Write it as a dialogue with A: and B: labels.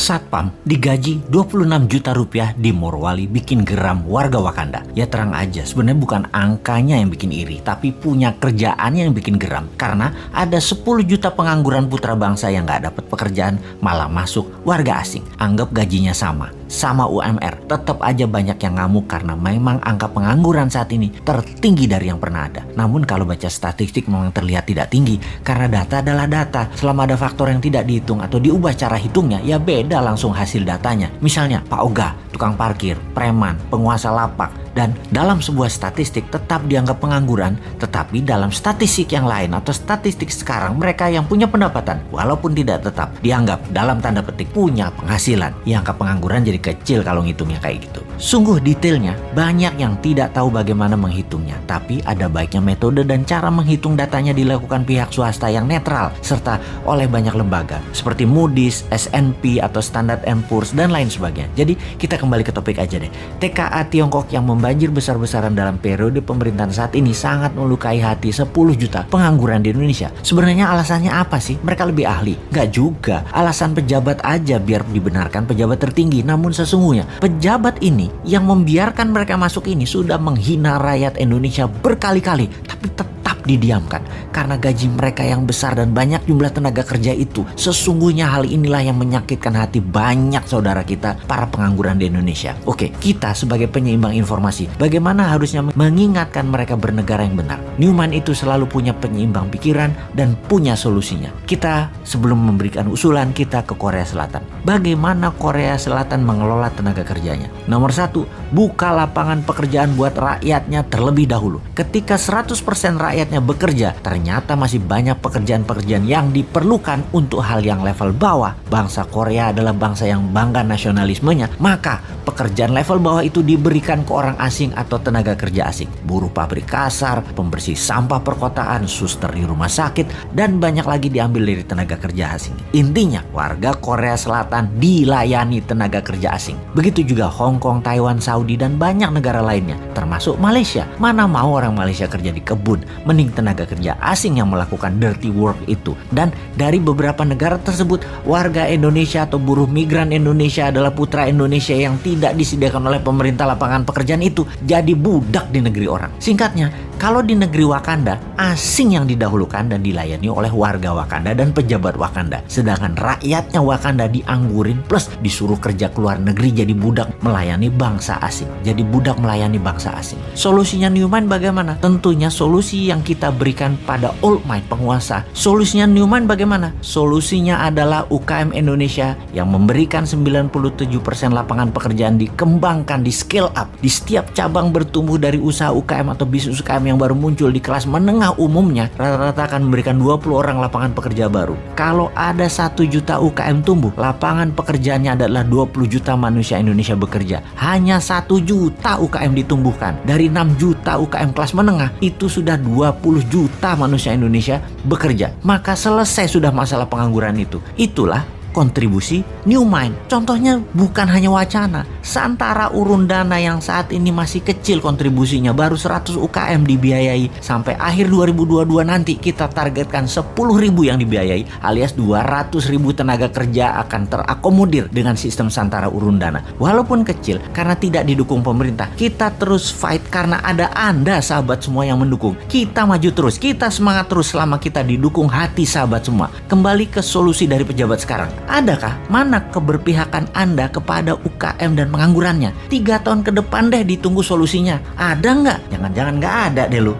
A: Satpam digaji 26 juta rupiah di Morowali bikin geram warga Wakanda. Ya terang aja, sebenarnya bukan angkanya yang bikin iri, tapi punya kerjaannya yang bikin geram. Karena ada 10 juta pengangguran putra bangsa yang gak dapat pekerjaan, malah masuk warga asing. Anggap gajinya sama UMR. Tetap aja banyak yang ngamuk karena memang angka pengangguran saat ini tertinggi dari yang pernah ada. Namun kalau baca statistik memang terlihat tidak tinggi, karena data adalah data. Selama ada faktor yang tidak dihitung atau diubah cara hitungnya, ya beda langsung hasil datanya. Misalnya Pak Oga, tukang parkir, preman, penguasa lapak, dan dalam sebuah statistik tetap dianggap pengangguran, tetapi dalam statistik yang lain atau statistik sekarang mereka yang punya pendapatan walaupun tidak tetap dianggap dalam tanda petik punya penghasilan. Ya angka pengangguran jadi kecil kalau ngitungnya kayak gitu. Sungguh detailnya banyak yang tidak tahu bagaimana menghitungnya, tapi ada baiknya metode dan cara menghitung datanya dilakukan pihak swasta yang netral serta oleh banyak lembaga seperti Moody's, S&P atau Standard & Poor's dan lain sebagainya. Jadi kita kembali ke topik aja deh. TKA Tiongkok yang banjir besar-besaran dalam periode pemerintahan saat ini sangat melukai hati 10 juta pengangguran di Indonesia. Sebenarnya alasannya apa sih? Mereka lebih ahli? Nggak juga. Alasan pejabat aja biar dibenarkan pejabat tertinggi. Namun sesungguhnya pejabat ini yang membiarkan mereka masuk ini sudah menghina rakyat Indonesia berkali-kali. Tapi tetap didiamkan karena gaji mereka yang besar dan banyak jumlah tenaga kerja itu. Sesungguhnya hal inilah yang menyakitkan hati banyak saudara kita para pengangguran di Indonesia. Oke, kita sebagai penyeimbang informasi, bagaimana harusnya mengingatkan mereka bernegara yang benar? Newman itu selalu punya penyeimbang pikiran dan punya solusinya. Kita sebelum memberikan usulan kita ke Korea Selatan. Bagaimana Korea Selatan mengelola tenaga kerjanya? Nomor 1, buka lapangan pekerjaan buat rakyatnya terlebih dahulu. Ketika 100% rakyatnya bekerja, ternyata masih banyak pekerjaan-pekerjaan yang diperlukan untuk hal yang level bawah. Bangsa Korea adalah bangsa yang bangga nasionalismenya, maka pekerjaan level bawah itu diberikan ke orang asing atau tenaga kerja asing. Buruh pabrik kasar, pembersih sampah perkotaan, suster di rumah sakit, dan banyak lagi diambil dari tenaga kerja asing. Intinya, warga Korea Selatan dilayani tenaga kerja asing. Begitu juga Hong Kong, Taiwan, Saudi, dan banyak negara lainnya, termasuk Malaysia. Mana mau orang Malaysia kerja di kebun, mending tenaga kerja asing yang melakukan dirty work itu. Dan dari beberapa negara tersebut, warga Indonesia atau buruh migran Indonesia adalah putra Indonesia yang tidak disediakan oleh pemerintah lapangan pekerjaan itu jadi budak di negeri orang. Singkatnya, kalau di negeri Wakanda, asing yang didahulukan dan dilayani oleh warga Wakanda dan pejabat Wakanda. Sedangkan rakyatnya Wakanda dianggurin plus disuruh kerja ke luar negeri jadi budak melayani bangsa asing. Jadi budak melayani bangsa asing. Solusinya Newman bagaimana? Tentunya solusi yang kita berikan pada old might penguasa. Solusinya Newman bagaimana? Solusinya adalah UKM Indonesia yang memberikan 97% lapangan pekerjaan dikembangkan, di scale up. Di setiap cabang bertumbuh dari usaha UKM atau bisnis UKM yang baru muncul di kelas menengah umumnya, rata-rata akan memberikan 20 orang lapangan pekerja baru. Kalau ada 1 juta UKM tumbuh, lapangan pekerjaannya adalah 20 juta manusia Indonesia bekerja. Hanya 1 juta UKM ditumbuhkan. Dari 6 juta UKM kelas menengah, itu sudah 20 juta manusia Indonesia bekerja. Maka selesai sudah masalah pengangguran itu. Itulah kontribusi Newman. Contohnya bukan hanya wacana. Santara urun dana yang saat ini masih kecil kontribusinya, baru 100 UKM dibiayai. Sampai akhir 2022 nanti kita targetkan 10.000 yang dibiayai, alias 200.000 tenaga kerja akan terakomodir dengan sistem santara urun dana. Walaupun kecil, karena tidak didukung pemerintah, kita terus fight karena ada Anda sahabat semua yang mendukung. Kita maju terus, kita semangat terus selama kita didukung hati sahabat semua. Kembali ke solusi dari pejabat sekarang. Adakah mana keberpihakan Anda kepada UKM dan penganggurannya? 3 tahun ke depan deh ditunggu solusinya. Ada nggak? Jangan-jangan nggak ada deh lu.